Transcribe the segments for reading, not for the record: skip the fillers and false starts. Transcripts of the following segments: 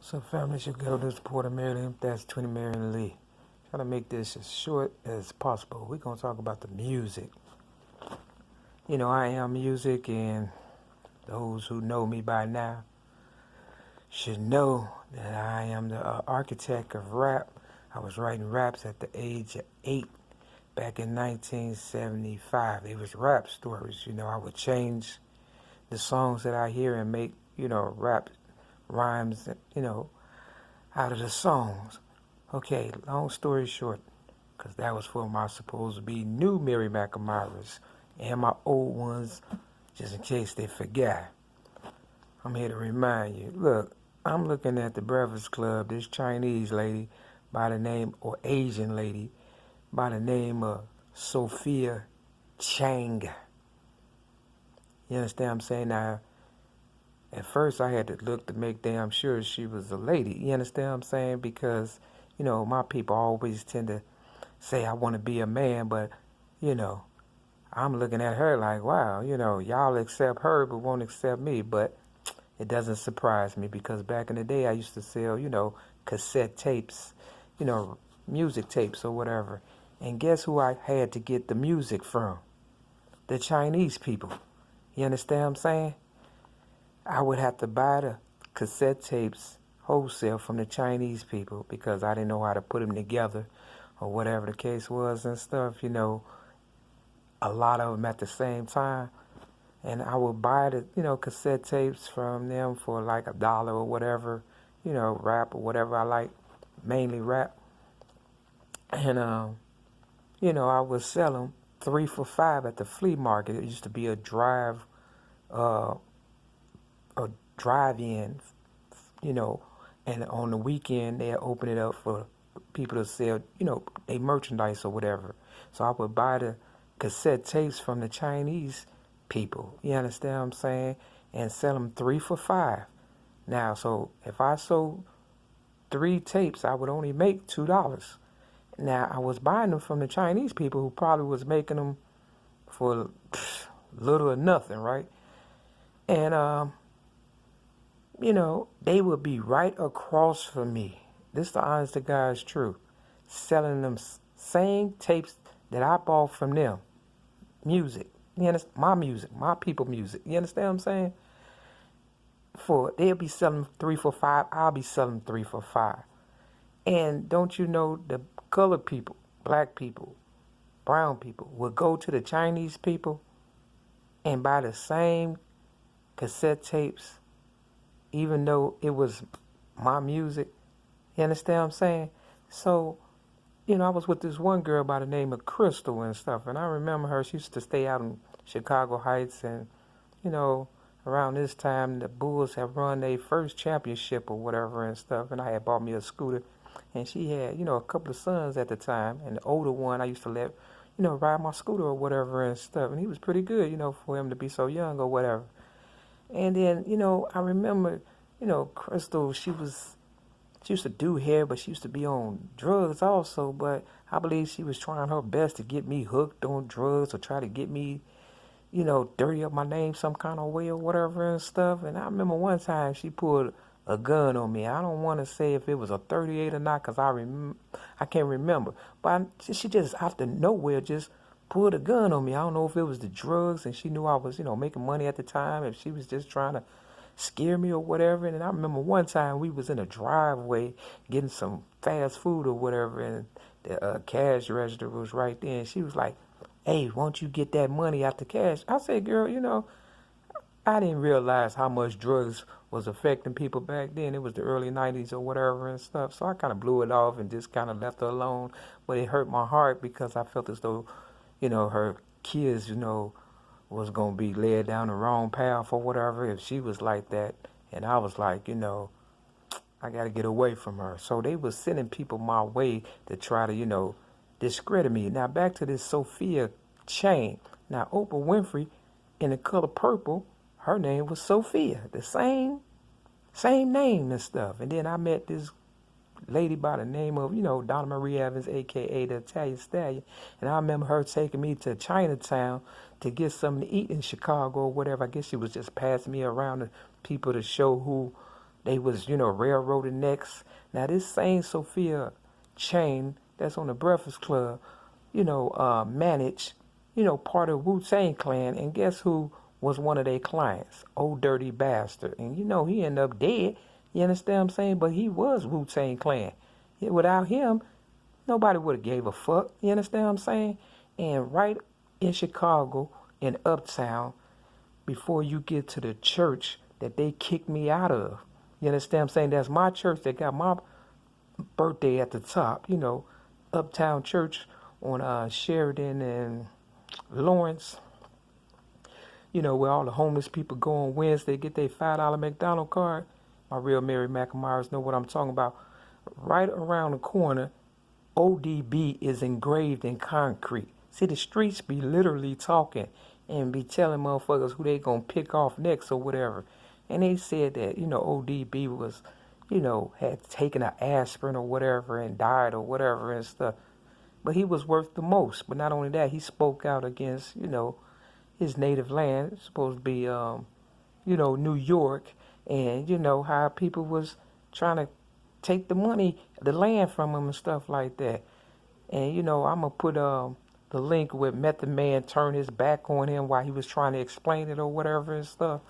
So family should go to support of MARY-L33, MARY-L33. Try to make this as short as possible. We're going to talk about the music. You know, I am music, and those who know me by now should know that I am the architect of rap. I was writing raps at the age of 8 back in 1975. They was rap stories. You know, I would change the songs that I hear and make, rap rhymes, out of the songs. Okay, long story short, because that was for my supposed to be new Mary McAmyras and my old ones, just in case they forgot. I'm here to remind you. Look, I'm looking at the Breakfast Club, this Chinese lady by the name, or Asian lady by the name of Sophia Chang. You understand what I'm saying? Now, at first I had to look to make damn sure she was a lady. You understand what I'm saying? Because, my people always tend to say I want to be a man, but, I'm looking at her like, wow, y'all accept her but won't accept me. But it doesn't surprise me because back in the day I used to sell, cassette tapes, music tapes or whatever. And guess who I had to get the music from? The Chinese people. You understand what I'm saying? I would have to buy the cassette tapes wholesale from the Chinese people because I didn't know how to put them together or whatever the case was and stuff, a lot of them at the same time. And I would buy the, cassette tapes from them for like $1 or whatever, rap or whatever I like, mainly rap. And, I would sell them 3 for $5 at the flea market. It used to be a drive-in, and on the weekend they'd open it up for people to sell, their merchandise or whatever. So I would buy the cassette tapes from the Chinese people, you understand what I'm saying, and sell them 3 for $5. Now, so if I sold 3 tapes, I would only make $2. Now, I was buying them from the Chinese people who probably was making them for little or nothing, right? And, they would be right across from me. This is the honest to God's truth. Selling them same tapes that I bought from them. Music. You understand? My music. My people music. You understand what I'm saying? They'll be selling 3 for $5. I'll be selling 3 for $5. And don't you know the colored people, black people, brown people will go to the Chinese people and buy the same cassette tapes even though it was my music. You understand what I'm saying? So, I was with this one girl by the name of Crystal and stuff, and I remember her. She used to stay out in Chicago Heights, and, around this time, the Bulls had run their first championship or whatever and stuff, and I had bought me a scooter, and she had, a couple of sons at the time, and the older one I used to let, ride my scooter or whatever and stuff, and he was pretty good, for him to be so young or whatever. And then, I remember, Crystal, she used to do hair, but she used to be on drugs also. But I believe she was trying her best to get me hooked on drugs or try to get me, dirty up my name some kind of way or whatever and stuff. And I remember one time she pulled a gun on me. I don't want to say if it was a 38 or not because I can't remember. But she just out of nowhere just pulled a gun on me. I don't know if it was the drugs and she knew I was, making money at the time, if she was just trying to scare me or whatever. And I remember one time we was in a driveway getting some fast food or whatever, and the cash register was right there, and she was like, "Hey, won't you get that money out the cash?" I said, "Girl, I didn't realize how much drugs was affecting people back then. It was the early 90s or whatever and stuff." So I kind of blew it off and just kind of left her alone. But it hurt my heart because I felt as though her kids, was going to be led down the wrong path or whatever if she was like that. And I was like, I got to get away from her. So they was sending people my way to try to, discredit me. Now, back to this Sophia Chang. Now, Oprah Winfrey, in the color purple, her name was Sophia. The same name and stuff. And then I met this lady by the name of, Donna Marie Evans, a.k.a. the Italian Stallion. And I remember her taking me to Chinatown to get something to eat in Chicago or whatever. I guess she was just passing me around to people to show who They was, railroading necks. Now this same Sophia Chain that's on the Breakfast Club, managed, part of Wu-Tang Clan, and guess who was one of their clients? Old Dirty Bastard. And he ended up dead. You understand what I'm saying? But he was Wu-Tang Clan. Without him, nobody would have gave a fuck. You understand what I'm saying? And right in Chicago, in Uptown, before you get to the church that they kicked me out of. You understand what I'm saying? That's my church that got my birthday at the top. Uptown Church on Sheridan and Lawrence. Where all the homeless people go on Wednesday, get their $5 McDonald's card. My real Mary McNamara's know what I'm talking about. Right around the corner, ODB is engraved in concrete. See, the streets be literally talking and be telling motherfuckers who they gonna pick off next or whatever. And they said that, ODB was, had taken an aspirin or whatever and died or whatever and stuff. But he was worth the most. But not only that, he spoke out against, his native land. It's supposed to be, New York. And, how people was trying to take the money, the land from him and stuff like that. And, I'm going to put the link with Method Man turn his back on him while he was trying to explain it or whatever and stuff.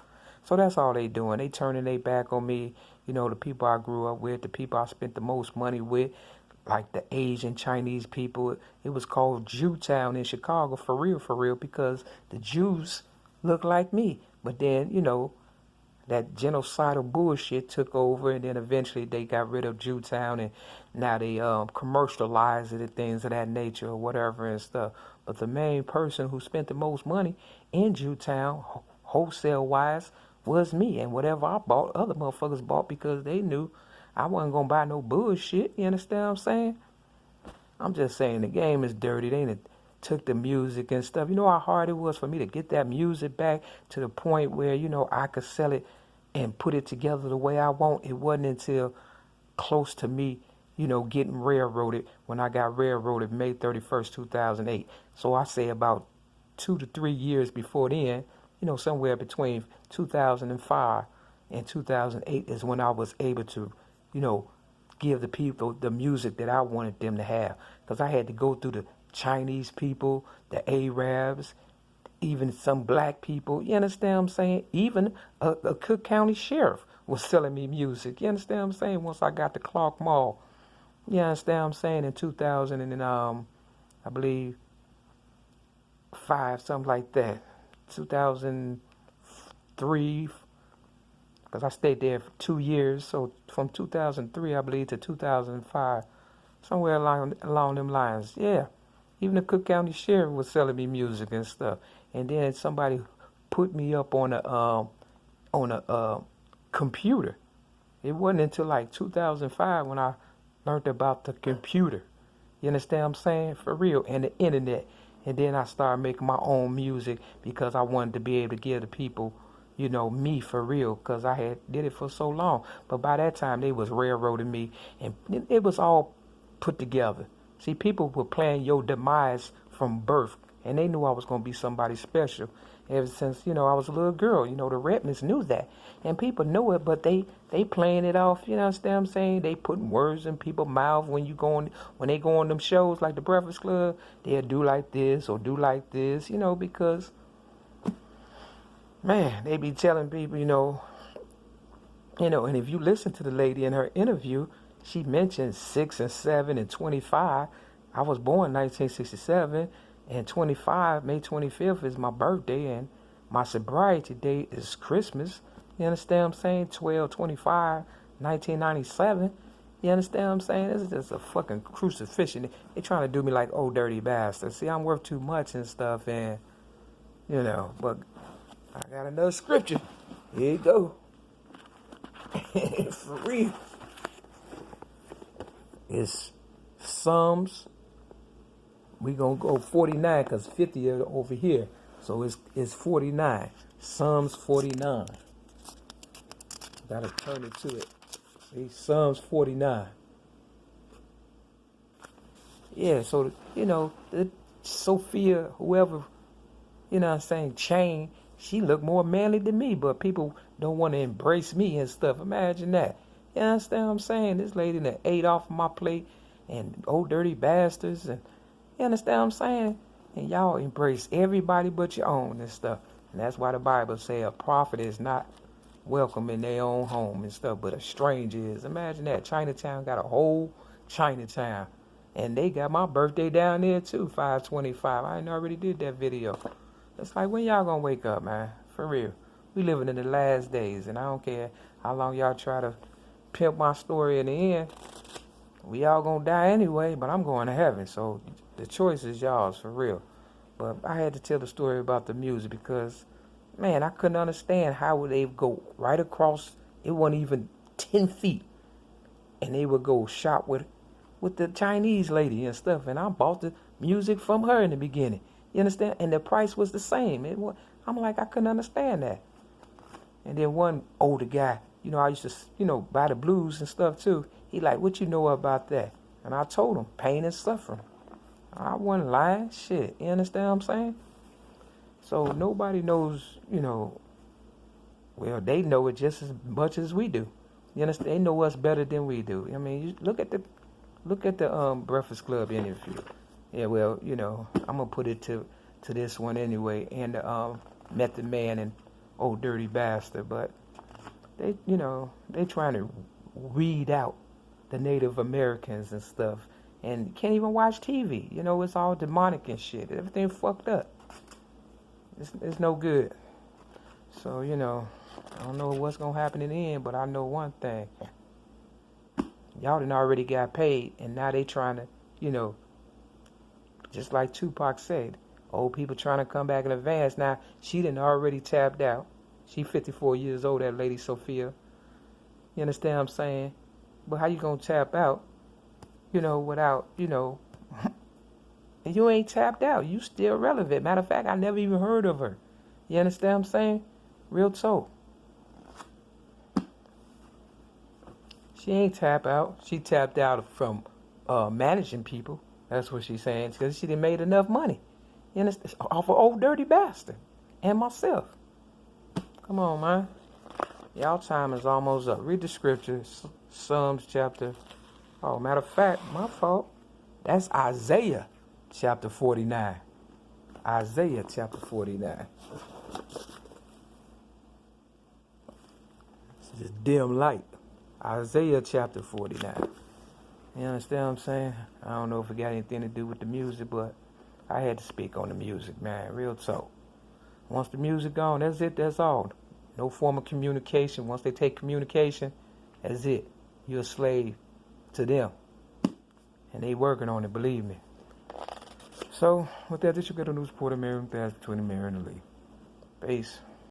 So that's all they doing. They turning their back on me, the people I grew up with, the people I spent the most money with, like the Asian, Chinese people. It was called Jewtown in Chicago, for real, because the Jews look like me. But then, that genocidal bullshit took over, and then eventually they got rid of Jewtown, and now they commercialize it and things of that nature or whatever and stuff. But the main person who spent the most money in Jewtown, wholesale-wise, was me. And whatever I bought, other motherfuckers bought because they knew I wasn't going to buy no bullshit. You understand what I'm saying? I'm just saying the game is dirty. They took the music and stuff. You know how hard it was for me to get that music back to the point where, I could sell it and put it together the way I want. It wasn't until close to me, getting railroaded, when I got railroaded May 31st, 2008. So I say about 2 to 3 years before then, somewhere between 2005 and 2008 is when I was able to, give the people the music that I wanted them to have. Because I had to go through the Chinese people, the Arabs, even some black people. You understand what I'm saying? Even a Cook County sheriff was selling me music. You understand what I'm saying? Once I got to Clark Mall. You understand what I'm saying? In 2000 and I believe 5, something like that. 2003, because I stayed there for 2 years. So from 2003, I believe, to 2005, somewhere along them lines. Yeah, even the Cook County sheriff was selling me music and stuff. And then somebody put me up on a computer. It wasn't until like 2005 when I learned about the computer. You understand what I'm saying? For real. And the internet. And then I started making my own music because I wanted to be able to give the people, me for real, because I had did it for so long. But by that time, they was railroading me, and it was all put together. See, people were planning your demise from birth, and they knew I was going to be somebody special. Ever since, I was a little girl, the Redmonds knew that. And people knew it, but they playing it off, you understand what I'm saying? They putting words in people's mouth when they go on them shows like the Breakfast Club, they'll do like this or do like this, because, man, they be telling people, and if you listen to the lady in her interview, she mentioned 6 and 7 and 25. I was born 1967. And 25, May 25th is my birthday, and my sobriety date is Christmas. You understand what I'm saying? 12/25, 1997. You understand what I'm saying? This is just a fucking crucifixion. They trying to do me like old dirty bastards. See, I'm worth too much and stuff, and, but I got another scripture. Here you go. For real. It's Psalms. We gonna go 49 because 50 are over here. So it's 49. Psalms 49. Gotta turn it to it. See, Psalms 49. Yeah, so the Sophia, whoever, what I'm saying, Chain, she looked more manly than me, but people don't want to embrace me and stuff. Imagine that. You understand what I'm saying? This lady that ate off my plate and old dirty bastards. And you understand what I'm saying? And y'all embrace everybody but your own and stuff. And that's why the Bible say a prophet is not welcome in their own home and stuff, but a stranger is. Imagine that. Chinatown got a whole Chinatown. And they got my birthday down there too, 5/25. I already did that video. It's like, when y'all gonna wake up, man? For real. We living in the last days, and I don't care how long y'all try to pimp my story in the end. We all gonna die anyway, but I'm going to heaven, so the choice is y'all's, for real. But I had to tell the story about the music because, man, I couldn't understand how would they go right across, it wasn't even 10 feet, and they would go shop with the Chinese lady and stuff, and I bought the music from her in the beginning. You understand? And the price was the same. I'm like, I couldn't understand that. And then one older guy, I used to, buy the blues and stuff too. He like, what you know about that? And I told him, pain and suffering. I wasn't lying. Shit. You understand what I'm saying? So nobody knows, well, they know it just as much as we do. You understand? They know us better than we do. I mean, you look at the Breakfast Club interview. Yeah, well, I'm gonna put it to this one anyway, and Method Man and Old Dirty Bastard, but they trying to weed out the Native Americans and stuff, and can't even watch TV. It's all demonic and shit. Everything fucked up. It's no good. So I don't know what's gonna happen in the end, but I know one thing. Y'all done already got paid, and now they trying to, just like Tupac said, old people trying to come back in advance. Now, she done already tapped out. She 54 years old, that lady Sophia. You understand what I'm saying? But how you gonna tap out, without, and you ain't tapped out. You still relevant. Matter of fact, I never even heard of her. You understand what I'm saying? Real talk. She ain't tapped out. She tapped out from managing people. That's what she's saying. Because she done made enough money. You understand? Off of Old Dirty Bastard. And myself. Come on, man. Y'all time is almost up. Read the scriptures. Psalms chapter. Oh, matter of fact, my fault. That's Isaiah chapter 49. Isaiah chapter 49. It's just dim light. Isaiah chapter 49. You understand what I'm saying? I don't know if it got anything to do with the music, but I had to speak on the music, man. Real talk. Once the music gone, that's it, that's all. No form of communication. Once they take communication, that's it. You're a slave to them. And they working on it, believe me. So, with that, this is your good news reporter, Mary-L33, between the Mary and the Lee. Peace.